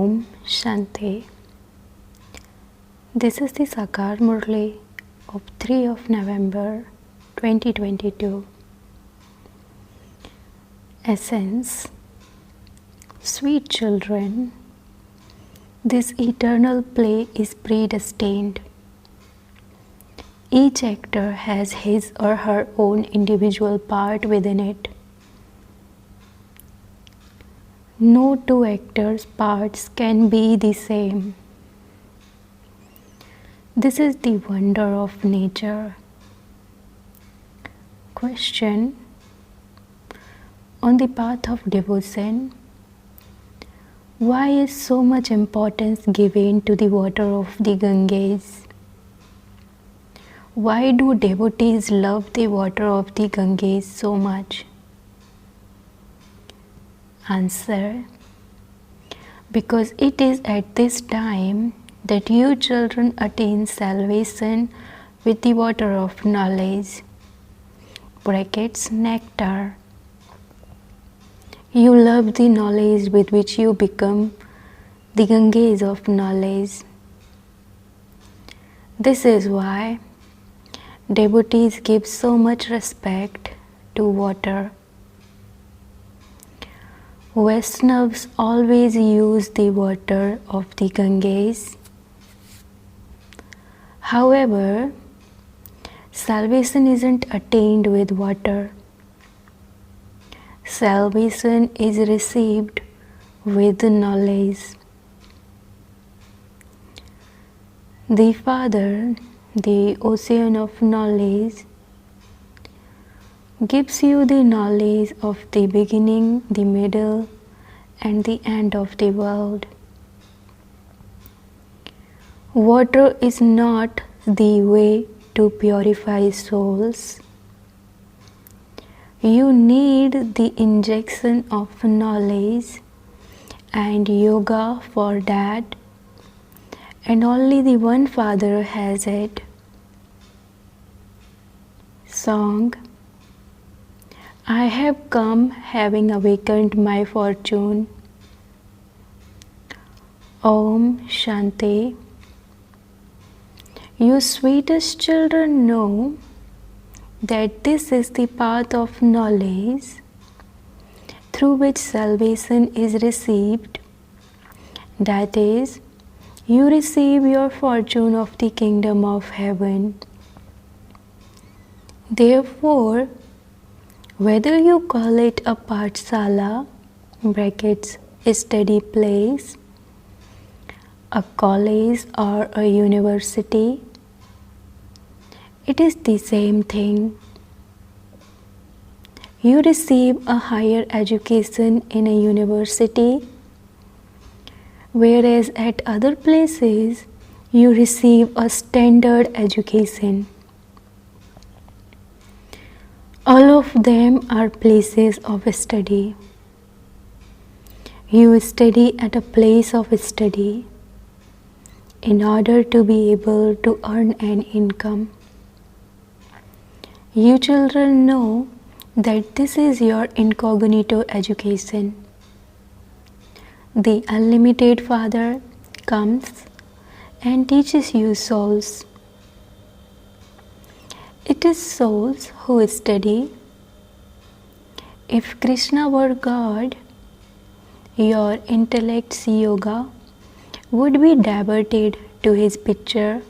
Om Shanti. This is the Sakar Murli of 3 of November 2022. Essence. Sweet children, this eternal play is predestined. Each actor has his or her own individual part within it. No two actors' parts can be the same. This is the wonder of nature. Question. On the path of devotion, why is so much importance given to the water of the Ganges? Why do devotees love the water of the Ganges so much? Answer. Because it is at this time that you children attain salvation with the water of knowledge. Brackets nectar. You love the knowledge with which you become the Ganges of knowledge. This is why devotees give so much respect to water. Vaishnavas always use the water of the Ganges. However, salvation isn't attained with water. Salvation is received with knowledge. The Father, the ocean of knowledge, gives you the knowledge of the beginning, the middle, and the end of the world. Water is not the way to purify souls. You need the injection of knowledge and yoga for that, and only the one Father has it. Song. I have come having awakened my fortune. Om Shanti. You sweetest children know that this is the path of knowledge through which salvation is received. That is, you receive your fortune of the kingdom of heaven. Therefore, whether you call it a pathshala, brackets, study place, a college or a university, it is the same thing. You receive a higher education in a university, whereas at other places you receive a standard education. All of them are places of study. You study at a place of study in order to be able to earn an income. You children know that this is your incognito education. The unlimited Father comes and teaches you souls. It is souls who study. If Krishna were God, your intellect's yoga would be diverted to his picture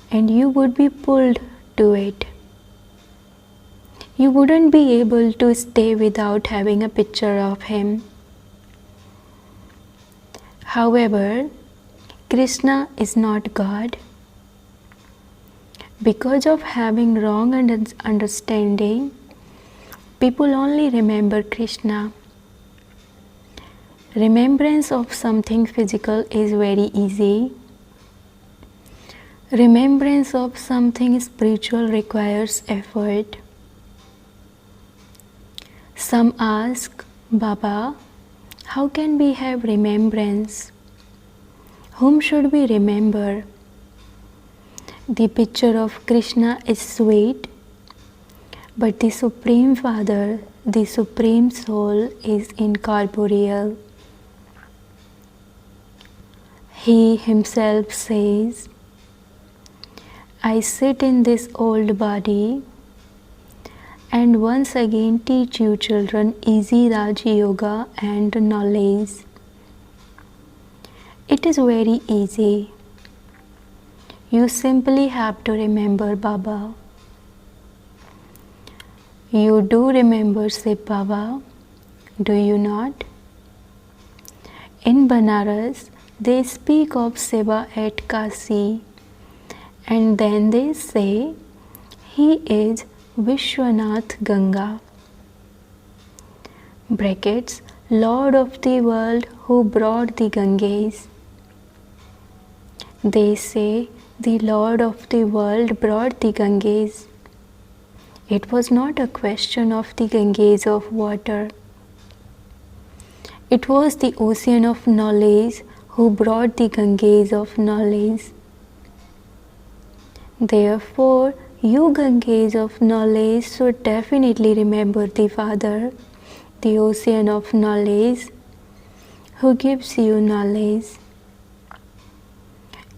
and you would be pulled to it. You wouldn't be able to stay without having a picture of him. However, Krishna is not God. Because of having wrong understanding, people only remember Krishna. Remembrance of something physical is very easy. Remembrance of something spiritual requires effort. Some ask, Baba, how can we have remembrance? Whom should we remember? The picture of Krishna is sweet, but the Supreme Father, the Supreme Soul, is incorporeal. He himself says, I sit in this old body and once again teach you children easy Raj Yoga and knowledge. It is very easy. You simply have to remember Baba. You do remember Shiv Baba, do you not? In Banaras, they speak of Shiva at Kasi, and then they say he is Vishwanath Ganga. Brackets, Lord of the world who brought the Ganges. They say the Lord of the world brought the Ganges. It was not a question of the Ganges of water. It was the ocean of knowledge who brought the Ganges of knowledge. Therefore, you Ganges of knowledge should definitely remember the Father, the ocean of knowledge, who gives you knowledge.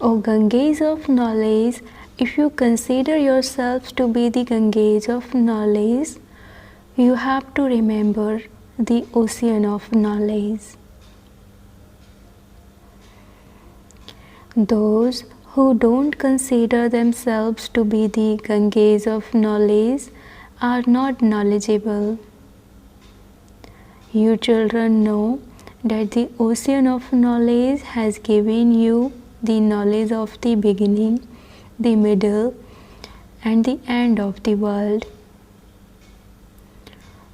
O Ganges of knowledge, if you consider yourselves to be the Ganges of knowledge, you have to remember the ocean of knowledge. Those who don't consider themselves to be the Ganges of knowledge are not knowledgeable. You children know that the ocean of knowledge has given you the knowledge of the beginning, the middle, and the end of the world.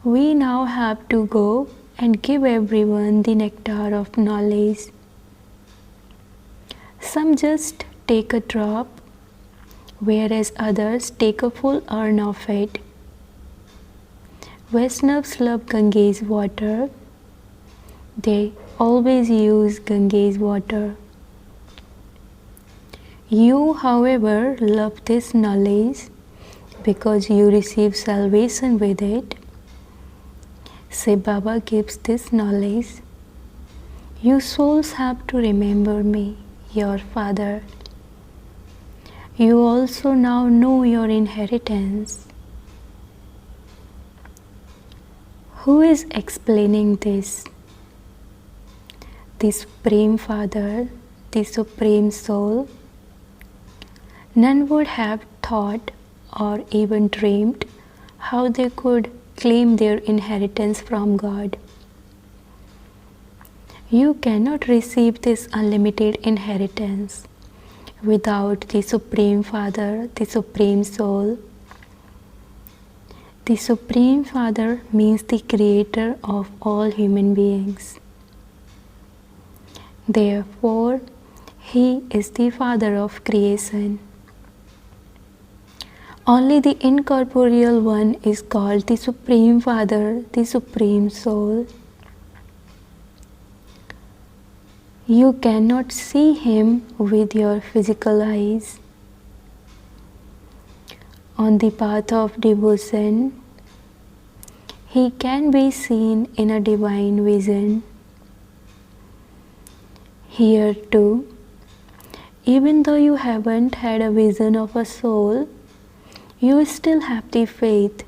We now have to go and give everyone the nectar of knowledge. Some just take a drop, whereas others take a full urn of it. Vaishnavas love Ganges water. They always use Ganges water. You, however, love this knowledge because you receive salvation with it. Shiv Baba gives this knowledge. You souls have to remember me, your Father. You also now know your inheritance. Who is explaining this? The Supreme Father, the Supreme Soul. None would have thought or even dreamed how they could claim their inheritance from God. You cannot receive this unlimited inheritance without the Supreme Father, the Supreme Soul. The Supreme Father means the creator of all human beings. Therefore, He is the Father of creation. Only the incorporeal one is called the Supreme Father, the Supreme Soul. You cannot see Him with your physical eyes. On the path of devotion, He can be seen in a divine vision. Here too, even though you haven't had a vision of a soul, you still have the faith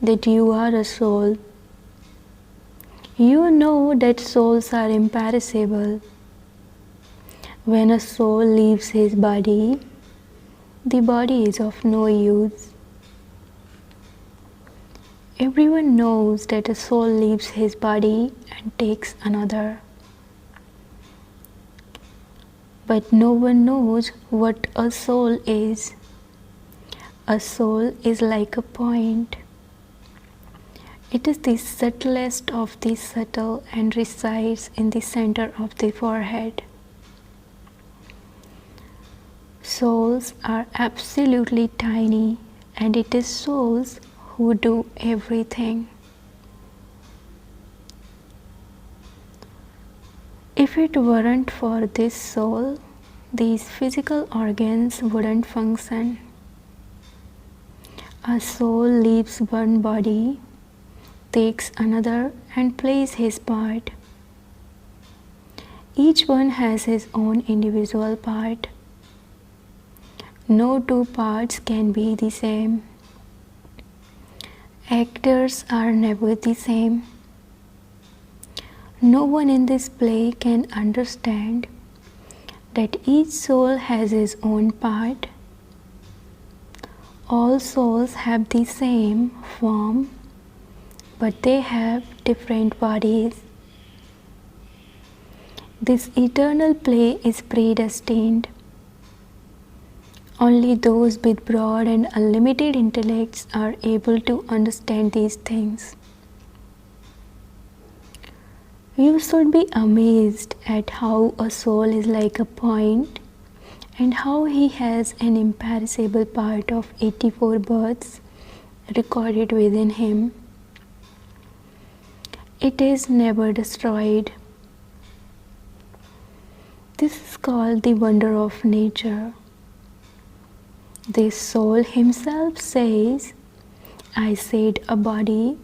that you are a soul. You know that souls are imperishable. When a soul leaves his body, the body is of no use. Everyone knows that a soul leaves his body and takes another. But no one knows what a soul is. A soul is like a point. It is the subtlest of the subtle and resides in the center of the forehead. Souls are absolutely tiny, and it is souls who do everything. If it weren't for this soul, these physical organs wouldn't function. A soul leaves one body, takes another, and plays his part. Each one has his own individual part. No two parts can be the same. Actors are never the same. No one in this play can understand that each soul has his own part. All souls have the same form, but they have different bodies. This eternal play is predestined. Only those with broad and unlimited intellects are able to understand these things. You should be amazed at how a soul is like a point and how he has an imperishable part of 84 births recorded within him. It is never destroyed. This is called the wonder of nature. This soul himself says, I said a body,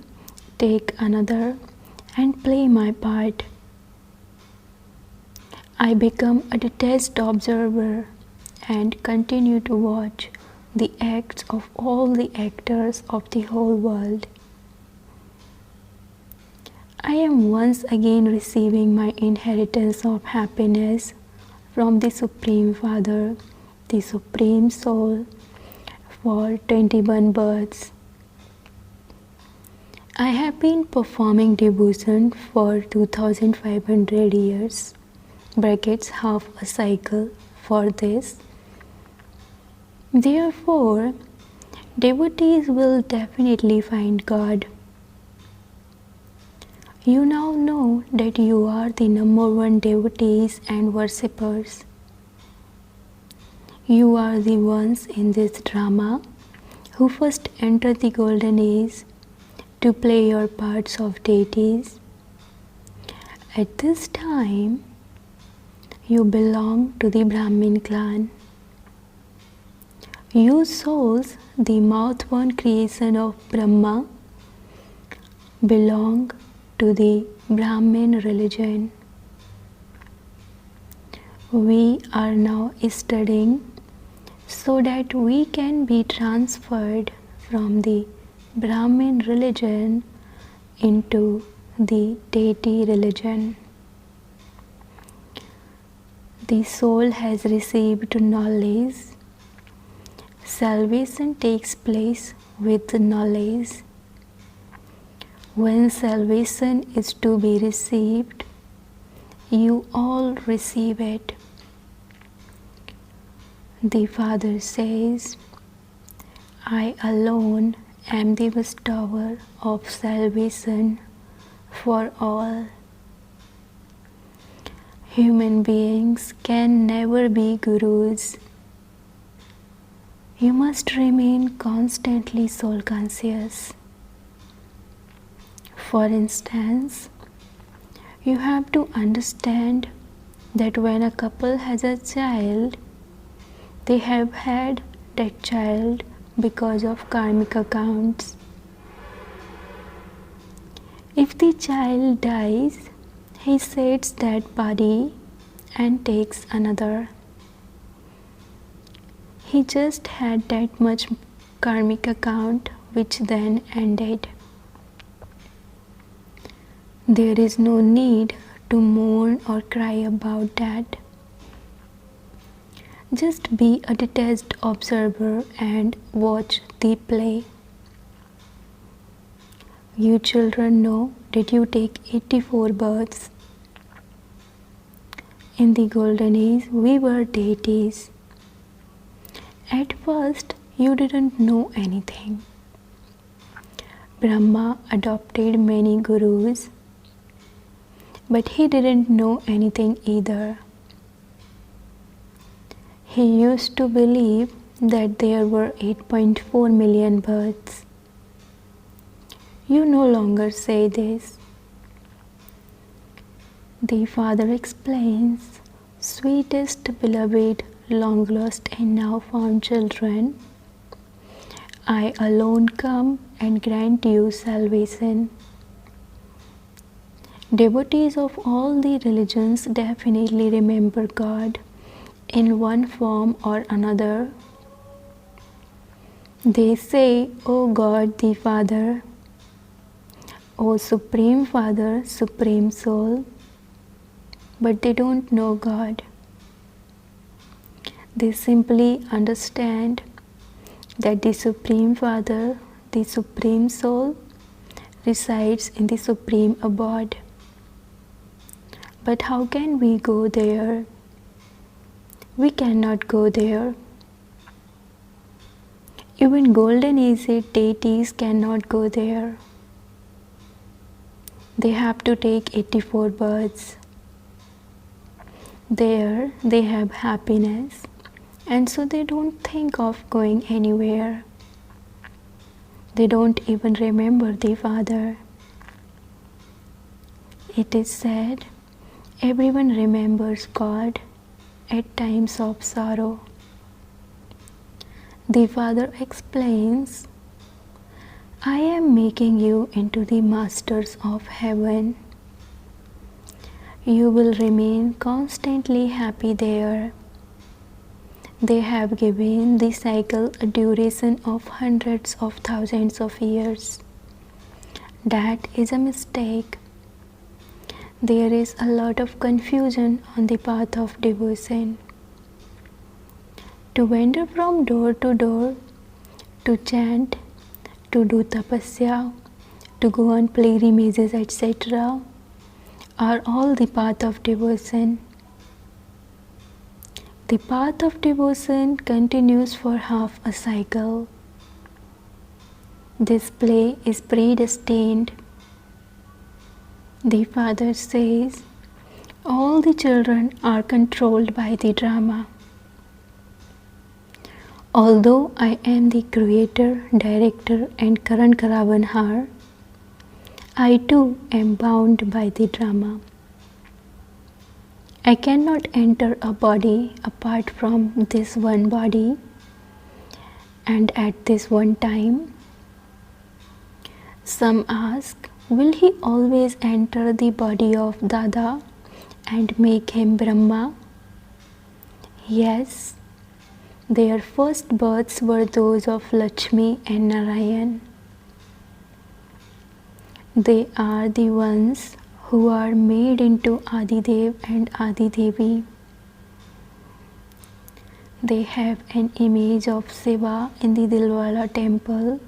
take another and play my part. I become a detached observer and continue to watch the acts of all the actors of the whole world. I am once again receiving my inheritance of happiness from the Supreme Father, the Supreme Soul, for 21 births. I have been performing devotion for 2500 years, half a cycle for this. Therefore, devotees will definitely find God. You now know that you are the number one devotees and worshippers. You are the ones in this drama who first entered the golden age to play your parts of deities. At this time, you belong to the Brahmin clan. You souls, the mouth-born creation of Brahma, belong to the Brahmin religion. We are now studying so that we can be transferred from the Brahmin religion into the deity religion. The soul has received knowledge. Salvation takes place with knowledge. When salvation is to be received, you all receive it. The Father says, I alone am the bestower of salvation for all. Human beings can never be gurus. You must remain constantly soul conscious. For instance, you have to understand that when a couple has a child, they have had that child because of karmic accounts. If the child dies, he sheds that body and takes another. He just had that much karmic account which then ended. There is no need to mourn or cry about that. Just be a detached observer and watch the play. You children know that you take 84 births. In the golden age, we were deities. At first, you didn't know anything. Brahma adopted many gurus, but he didn't know anything either. He used to believe that there were 8.4 million births. You no longer say this. The Father explains, sweetest, beloved, long lost and now found children, I alone come and grant you salvation. Devotees of all the religions definitely remember God in one form or another. They say, O God the Father, O Supreme Father, Supreme Soul, but they don't know God. They simply understand that the Supreme Father, the Supreme Soul, resides in the Supreme Abode. But how can we go there? We cannot go there. Even golden aged deities cannot go there. They have to take 84 births. There they have happiness, and so they don't think of going anywhere. They don't even remember the Father. It is said, everyone remembers God at times of sorrow. The Father explains, I am making you into the masters of heaven. You will remain constantly happy there. They have given the cycle a duration of hundreds of thousands of years. That is a mistake. There is a lot of confusion on the path of devotion. To wander from door to door, to chant, to do tapasya, to go on pilgrimages, etc., are all the path of devotion. The path of devotion continues for half a cycle. This play is predestined. The Father says, all the children are controlled by the drama. Although I am the creator, director and current Karavanhar, I too am bound by the drama. I cannot enter a body apart from this one body and at this one time. Some ask, will he always enter the body of Dada and make him Brahma? Yes, their first births were those of Lakshmi and Narayan. They are the ones who are made into Adidev and Adidevi. They have an image of Shiva in the Dilwara temple.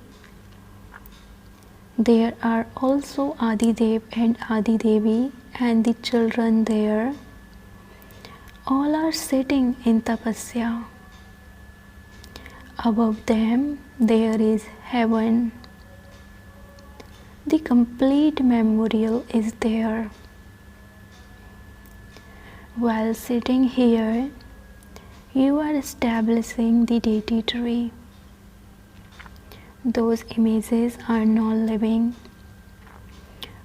There are also Adidev and Adidevi and the children there. All are sitting in tapasya. Above them there is heaven. The complete memorial is there. While sitting here, you are establishing the deity tree. Those images are non-living,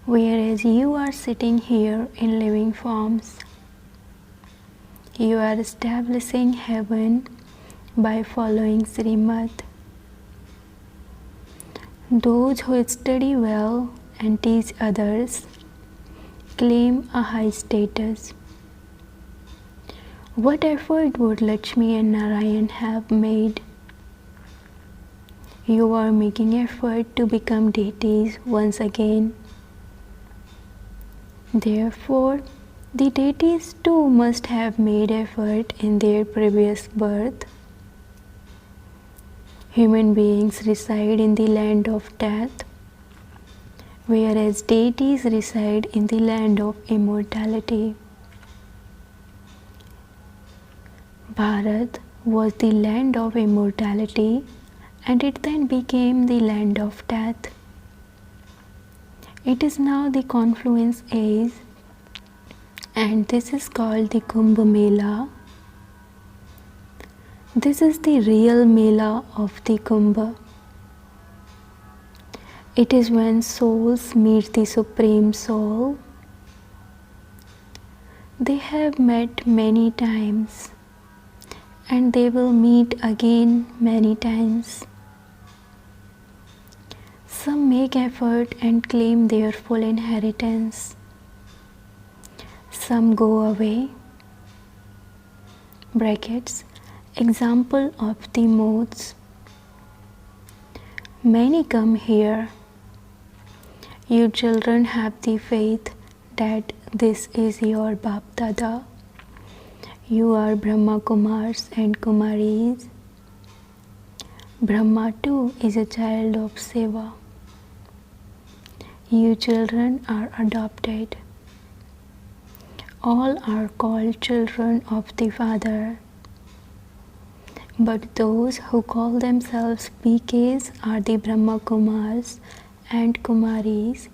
whereas you are sitting here in living forms. You are establishing heaven by following Srimad. Those who study well and teach others claim a high status. What effort would Lakshmi and Narayan have made? You are making effort to become deities once again. Therefore, the deities too must have made effort in their previous birth. Human beings reside in the land of death, whereas deities reside in the land of immortality. Bharat was the land of immortality, and it then became the land of death. It is now the confluence age, and this is called the Kumbh Mela. This is the real Mela of the Kumbh. It is when souls meet the Supreme Soul. They have met many times, and they will meet again many times. Some make effort and claim their full inheritance. some go away. Brackets, example of the modes. Many come here. You children have the faith that this is your Bap Dada. You are Brahma Kumars and Kumaris. Brahma too is a child of Seva. You children are adopted. All are called children of the Father. But those who call themselves PKs are the Brahma Kumars and Kumaris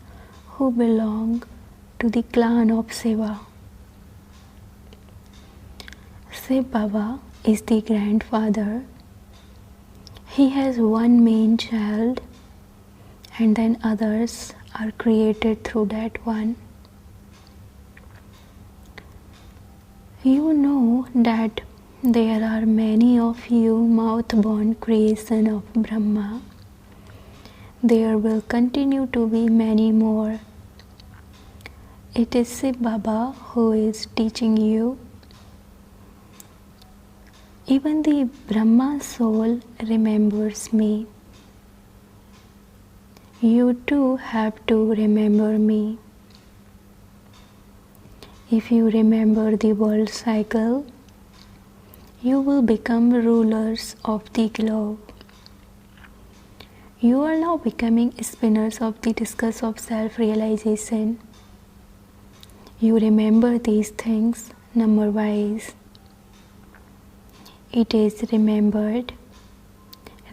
who belong to the clan of Seva. Shiv Baba is the grandfather. He has one main child and then others are created through that one. You know that there are many of you mouth-born creation of Brahma. There will continue to be many more. It is Shiv Baba who is teaching you. Even the Brahma soul remembers me. You too have to remember me. If you remember the world cycle, you will become rulers of the globe. You are now becoming spinners of the discus of self-realization. You remember these things number-wise. It is remembered.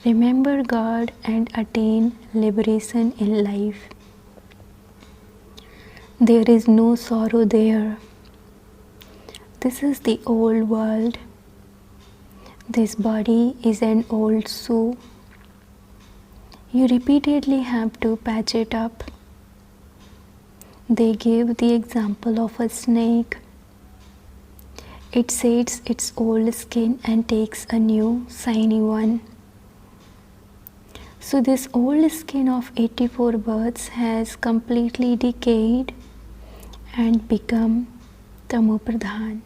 Remember God and attain liberation in life. There is no sorrow there. This is the old world. This body is an old shoe. You repeatedly have to patch it up. They give the example of a snake. It sheds its old skin and takes a new, shiny one. So this old skin of 84 births has completely decayed and become Tamopradhan.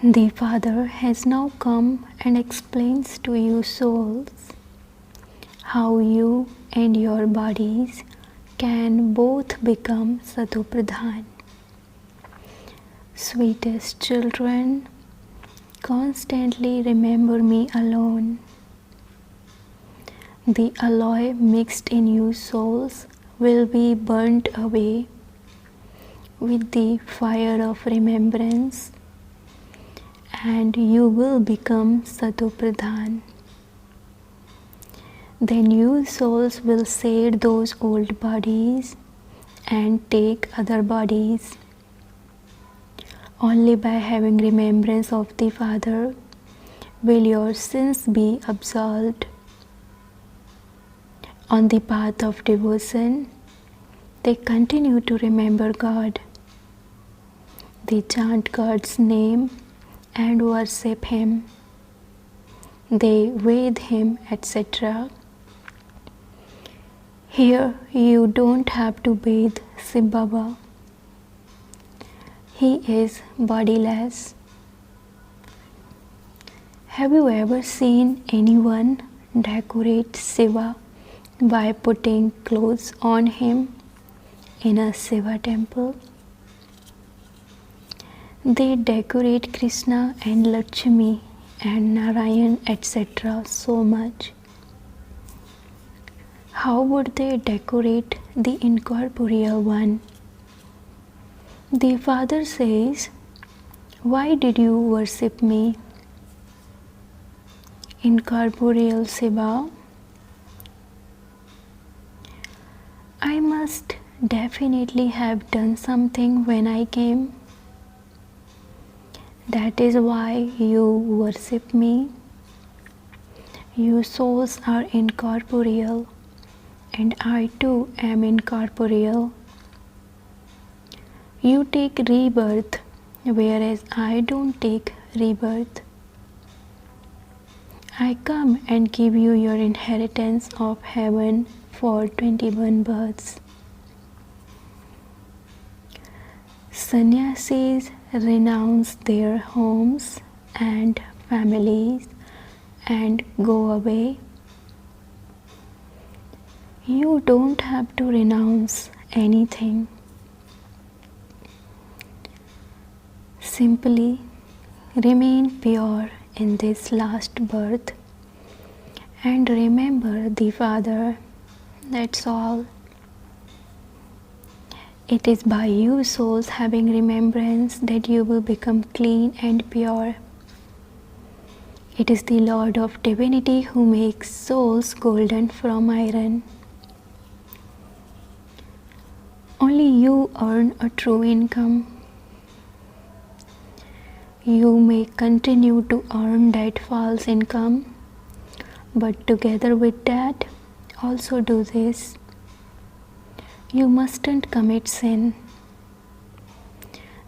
The Father has now come and explains to you souls how you and your bodies can both become Satopradhan. Sweetest children, constantly remember me alone. The alloy mixed in you souls will be burnt away with the fire of remembrance, and you will become Satopradhan. Then you souls will shed those old bodies and take other bodies. Only by having remembrance of the Father will your sins be absolved. On the path of devotion, they continue to remember God. They chant God's name and worship Him. They bathe Him, etc. Here you don't have to bathe Shiv Baba. He is bodiless. Have you ever seen anyone decorate Shiva by putting clothes on him in a Shiva temple? They decorate Krishna and Lakshmi and Narayan, etc. so much. How would they decorate the incorporeal one? The Father says, why did you worship me? Incorporeal Shiva, I must definitely have done something when I came. That is why you worship me. You souls are incorporeal, and I too am incorporeal. You take rebirth, whereas I don't take rebirth. I come and give you your inheritance of heaven for 21 births. Sannyasis renounce their homes and families and go away. You don't have to renounce anything. Simply remain pure in this last birth and remember the Father. That's all. It is by you souls having remembrance that you will become clean and pure. It is the Lord of Divinity who makes souls golden from iron. Only you earn a true income. You may continue to earn that false income, but together with that, also do this. You mustn't commit sin.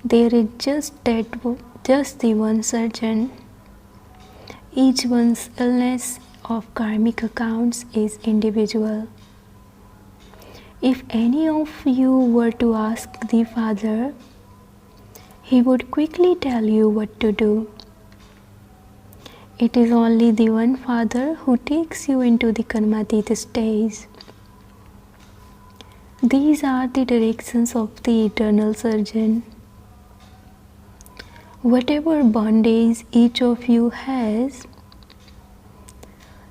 There is just the one surgeon. Each one's illness of karmic accounts is individual. If any of you were to ask the Father, He would quickly tell you what to do. It is only the one Father who takes you into the Karmatita stage. These are the directions of the eternal surgeon. Whatever bondage each of you has,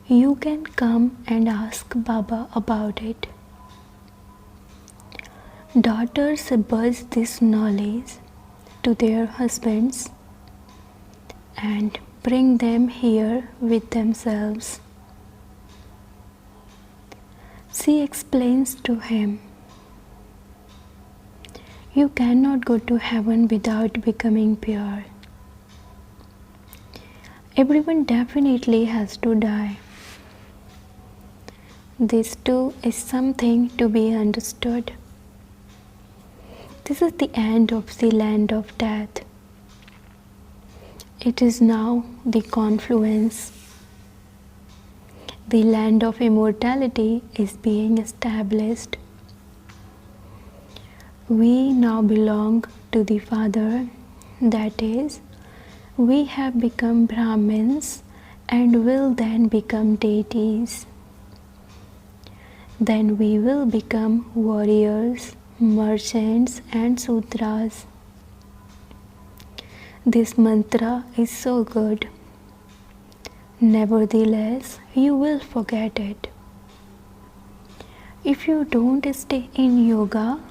you can come and ask Baba about it. Daughters buzz this knowledge to their husbands and bring them here with themselves. She explains to him, you cannot go to heaven without becoming pure. Everyone definitely has to die. This too is something to be understood. This is the end of the land of death. It is now the confluence. The land of immortality is being established. We now belong to the Father, that is, we have become Brahmins and will then become deities. Then we will become warriors, merchants and sudras. This mantra is so good. Nevertheless, you will forget it. If you don't stay in yoga,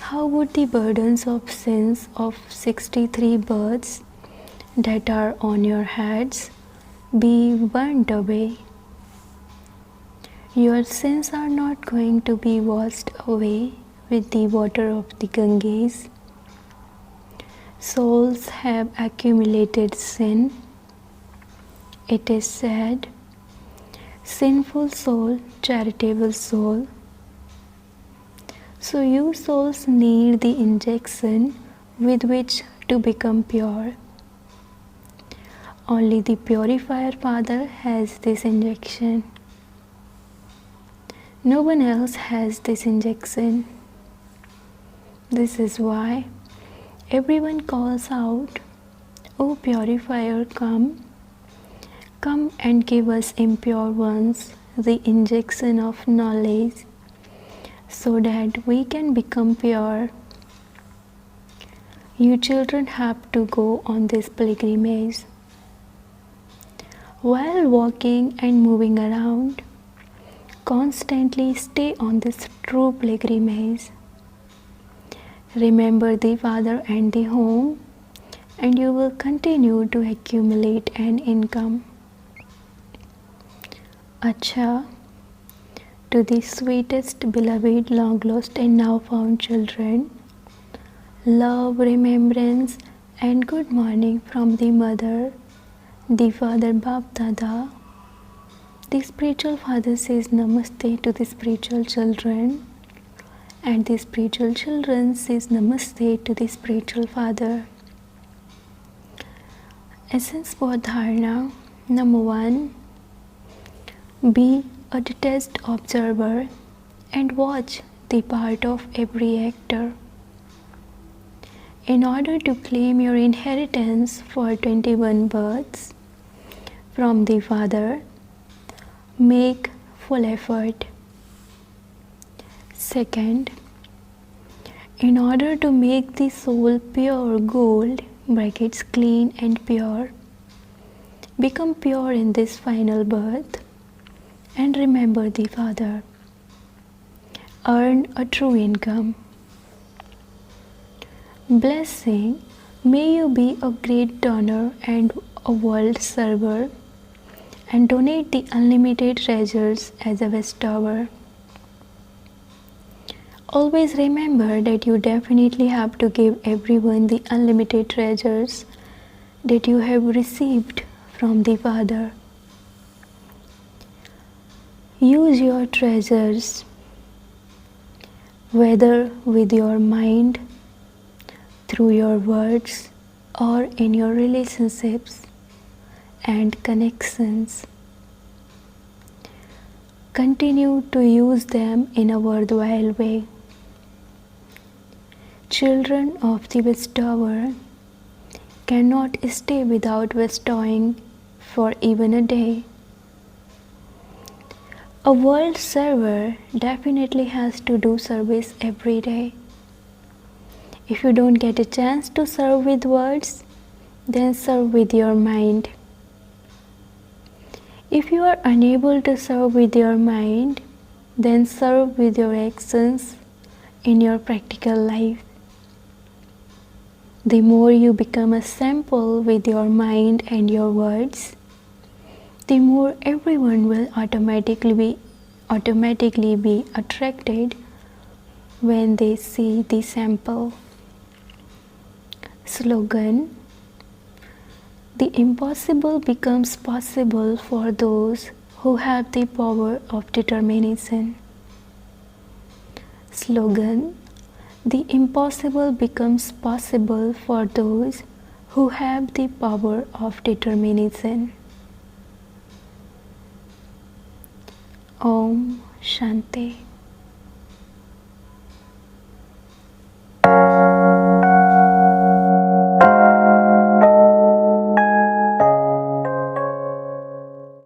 how would the burdens of sins of 63 births that are on your heads be burnt away? Your sins are not going to be washed away with the water of the Ganges. Souls have accumulated sin. It is said, sinful soul, charitable soul. So you souls need the injection with which to become pure. Only the Purifier Father has this injection. No one else has this injection. This is why everyone calls out, O Purifier, come. Come and give us impure ones the injection of knowledge so that we can become pure. You children have to go on this pilgrimage. While walking and moving around, constantly stay on this true pilgrimage. Remember the Father and the home, and you will continue to accumulate an income. Acha, to the sweetest, beloved, long lost and now found children, love, remembrance, and good morning from the Mother, the Father Bap Dada. The spiritual father says namaste to the spiritual children, and the spiritual children says namaste to the spiritual father. Essence for Dharana. Number 1. Be a detached observer and watch the part of every actor. In order to claim your inheritance for 21 births from the Father, make full effort. Second, in order to make the soul pure gold (brackets clean and pure), become pure in this final birth and remember the Father. Earn a true income. Blessing, may you be a great donor and a world server and donate the unlimited treasures as a bestower. Always remember that you definitely have to give everyone the unlimited treasures that you have received from the Father. Use your treasures, whether with your mind, through your words, or in your relationships and connections. Continue to use them in a worthwhile way. Children of the bestower cannot stay without bestowing for even a day. A world server definitely has to do service every day. If you don't get a chance to serve with words, then serve with your mind. If you are unable to serve with your mind, then serve with your actions in your practical life. The more you become a sample with your mind and your words, the more everyone will automatically be attracted when they see the sample. Slogan: the impossible becomes possible for those who have the power of determination. Slogan: the impossible becomes possible for those who have the power of determination. Om Shanti.